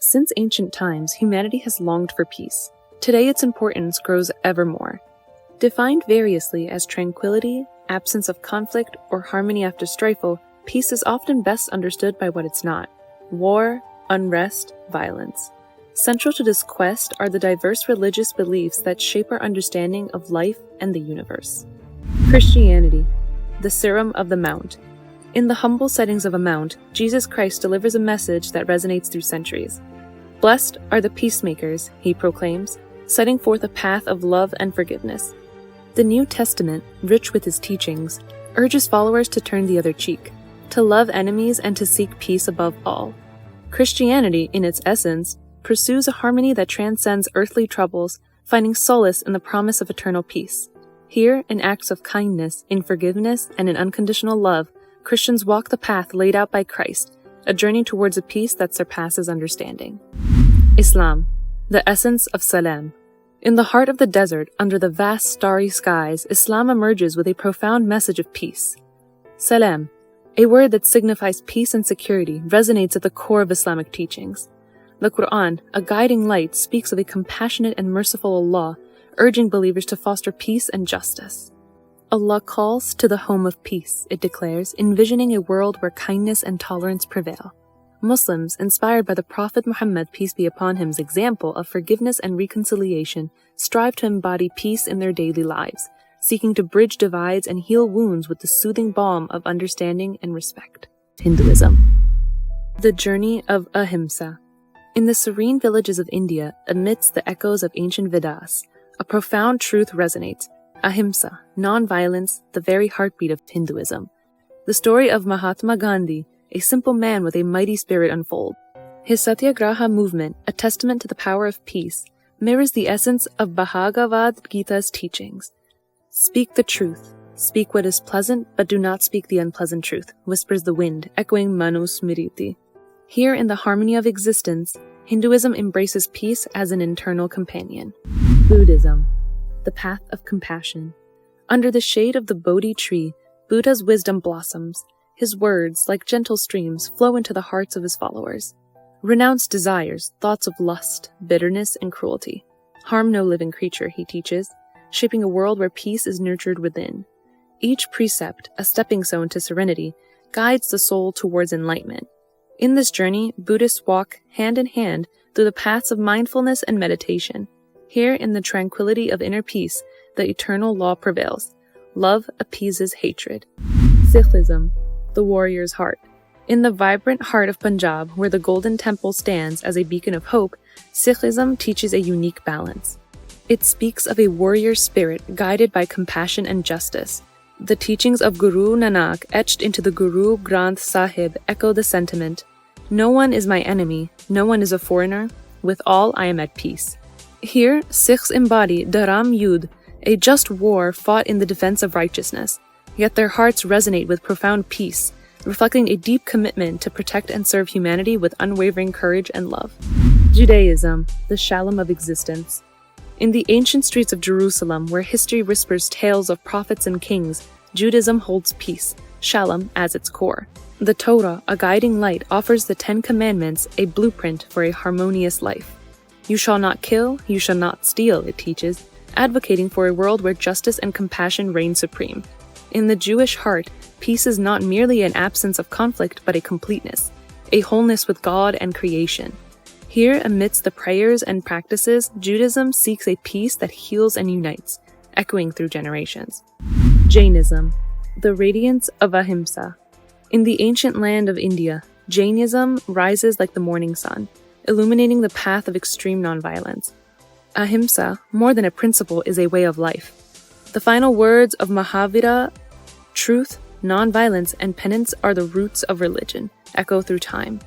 Since ancient times, humanity has longed for peace. Today its importance grows ever more. Defined variously as tranquility, absence of conflict, or harmony after strife, peace is often best understood by what it's not: war, unrest, violence. Central to this quest are the diverse religious beliefs that shape our understanding of life and the universe. Christianity, the Sermon of the Mount. In the humble settings of a mount, Jesus Christ delivers a message that resonates through centuries. Blessed are the peacemakers, he proclaims, setting forth a path of love and forgiveness. The New Testament, rich with his teachings, urges followers to turn the other cheek, to love enemies and to seek peace above all. Christianity, in its essence, pursues a harmony that transcends earthly troubles, finding solace in the promise of eternal peace. Here, in acts of kindness, in forgiveness, and in unconditional love, Christians walk the path laid out by Christ, a journey towards a peace that surpasses understanding. Islam, the essence of Salaam. In the heart of the desert, under the vast starry skies, Islam emerges with a profound message of peace. Salam, a word that signifies peace and security, resonates at the core of Islamic teachings. The Quran, a guiding light, speaks of a compassionate and merciful Allah, urging believers to foster peace and justice. Allah calls to the home of peace, it declares, envisioning a world where kindness and tolerance prevail. Muslims, inspired by the Prophet Muhammad, peace be upon him's example of forgiveness and reconciliation, strive to embody peace in their daily lives, seeking to bridge divides and heal wounds with the soothing balm of understanding and respect. Hinduism, the journey of Ahimsa. In the serene villages of India, amidst the echoes of ancient Vedas, a profound truth resonates: Ahimsa, non-violence, the very heartbeat of Hinduism. The story of Mahatma Gandhi, a simple man with a mighty spirit, unfolds. His Satyagraha movement, a testament to the power of peace, mirrors the essence of Bhagavad Gita's teachings. Speak the truth. Speak what is pleasant, but do not speak the unpleasant truth, whispers the wind, echoing Manu Smriti. Here in the harmony of existence, Hinduism embraces peace as an internal companion. Buddhism, the path of compassion. Under the shade of the Bodhi tree, Buddha's wisdom blossoms. His words, like gentle streams, flow into the hearts of his followers. Renounce desires, thoughts of lust, bitterness, and cruelty. Harm no living creature, he teaches, shaping a world where peace is nurtured within. Each precept, a stepping stone to serenity, guides the soul towards enlightenment. In this journey, Buddhists walk hand in hand through the paths of mindfulness and meditation. Here, in the tranquility of inner peace, the eternal law prevails. Love appeases hatred. Sikhism, the warrior's heart. In the vibrant heart of Punjab, where the Golden Temple stands as a beacon of hope, Sikhism teaches a unique balance. It speaks of a warrior spirit guided by compassion and justice. The teachings of Guru Nanak, etched into the Guru Granth Sahib, echo the sentiment: no one is my enemy, no one is a foreigner, with all I am at peace. Here, Sikhs embody Dharam Yudh, a just war fought in the defense of righteousness, yet their hearts resonate with profound peace, reflecting a deep commitment to protect and serve humanity with unwavering courage and love. Judaism, the Shalom of existence. In the ancient streets of Jerusalem, where history whispers tales of prophets and kings, Judaism holds peace, Shalom, as its core. The Torah, a guiding light, offers the 10 Commandments, a blueprint for a harmonious life. You shall not kill, you shall not steal, it teaches, advocating for a world where justice and compassion reign supreme. In the Jewish heart, peace is not merely an absence of conflict, but a completeness, a wholeness with God and creation. Here, amidst the prayers and practices, Judaism seeks a peace that heals and unites, echoing through generations. Jainism, the radiance of Ahimsa. In the ancient land of India, Jainism rises like the morning sun, illuminating the path of extreme nonviolence. Ahimsa, more than a principle, is a way of life. The final words of Mahavira, truth, nonviolence, and penance are the roots of religion, echo through time.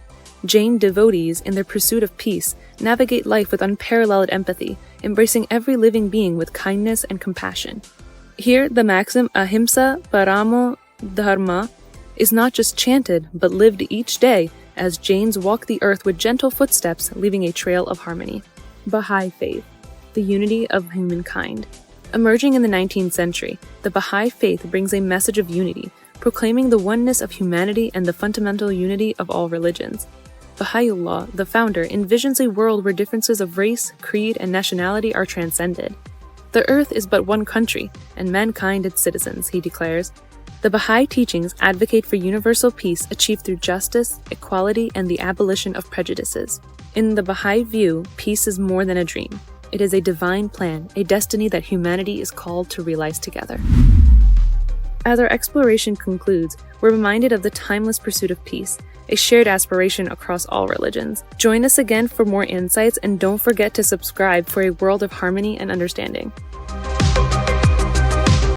Jain devotees, in their pursuit of peace, navigate life with unparalleled empathy, embracing every living being with kindness and compassion. Here, the maxim Ahimsa Paramo Dharma is not just chanted, but lived each day as Jains walk the earth with gentle footsteps, leaving a trail of harmony. Baha'i faith, the unity of humankind. Emerging in the 19th century, the Baha'i faith brings a message of unity, proclaiming the oneness of humanity and the fundamental unity of all religions. Baha'u'llah, the founder, envisions a world where differences of race, creed, and nationality are transcended. The earth is but one country, and mankind its citizens, he declares. The Baha'i teachings advocate for universal peace achieved through justice, equality, and the abolition of prejudices. In the Baha'i view, peace is more than a dream. It is a divine plan, a destiny that humanity is called to realize together. As our exploration concludes, we're reminded of the timeless pursuit of peace, a shared aspiration across all religions. Join us again for more insights, and don't forget to subscribe for a world of harmony and understanding.